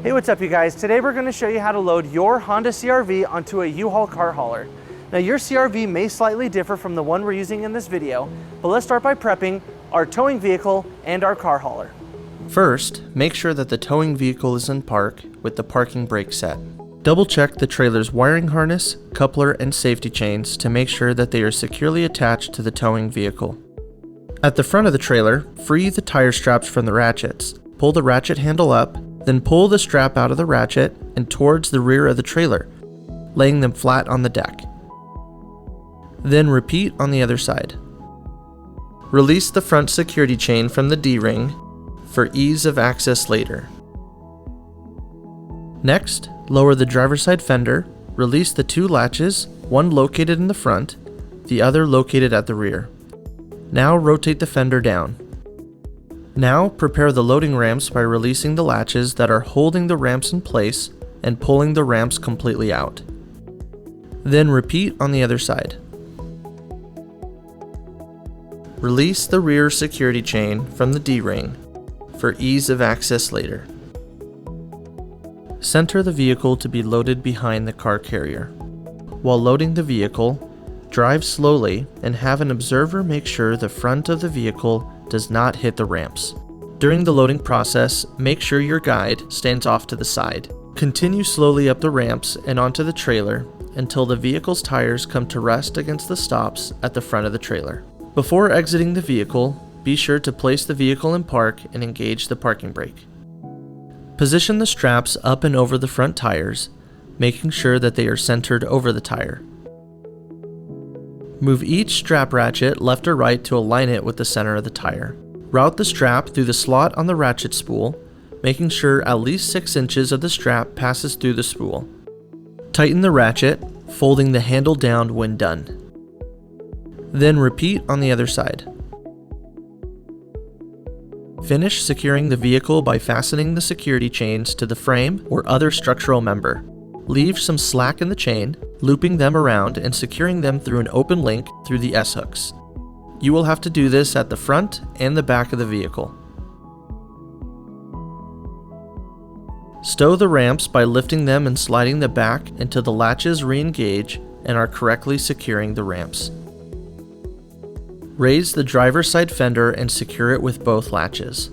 Hey, what's up you guys? Today we're going to show you how to load your Honda CR-V onto a U-Haul car hauler. Now your CR-V may slightly differ from the one we're using in this video, but let's start by prepping our towing vehicle and our car hauler. First, make sure that the towing vehicle is in park with the parking brake set. Double check the trailer's wiring harness, coupler, and safety chains to make sure that they are securely attached to the towing vehicle. At the front of the trailer, free the tire straps from the ratchets. Pull the ratchet handle up, then pull the strap out of the ratchet and towards the rear of the trailer, laying them flat on the deck. Then repeat on the other side. Release the front security chain from the D-ring for ease of access later. Next, lower the driver's side fender, release the two latches, one located in the front, the other located at the rear. Now rotate the fender down. Now prepare the loading ramps by releasing the latches that are holding the ramps in place and pulling the ramps completely out. Then repeat on the other side. Release the rear security chain from the D-ring for ease of access later. Center the vehicle to be loaded behind the car carrier. While loading the vehicle, drive slowly and have an observer make sure the front of the vehicle does not hit the ramps. During the loading process, make sure your guide stands off to the side. Continue slowly up the ramps and onto the trailer until the vehicle's tires come to rest against the stops at the front of the trailer. Before exiting the vehicle, be sure to place the vehicle in park and engage the parking brake. Position the straps up and over the front tires, making sure that they are centered over the tire. Move each strap ratchet left or right to align it with the center of the tire. Route the strap through the slot on the ratchet spool, making sure at least 6 inches of the strap passes through the spool. Tighten the ratchet, folding the handle down when done. Then repeat on the other side. Finish securing the vehicle by fastening the security chains to the frame or other structural member. Leave some slack in the chain, looping them around and securing them through an open link through the S-hooks. You will have to do this at the front and the back of the vehicle. Stow the ramps by lifting them and sliding the back until the latches re-engage and are correctly securing the ramps. Raise the driver's side fender and secure it with both latches.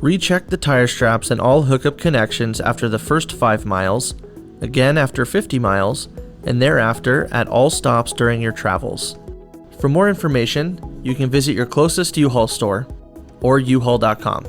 Recheck the tire straps and all hookup connections after the first 5 miles, again after 50 miles, and thereafter at all stops during your travels. For more information, you can visit your closest U-Haul store or uhaul.com.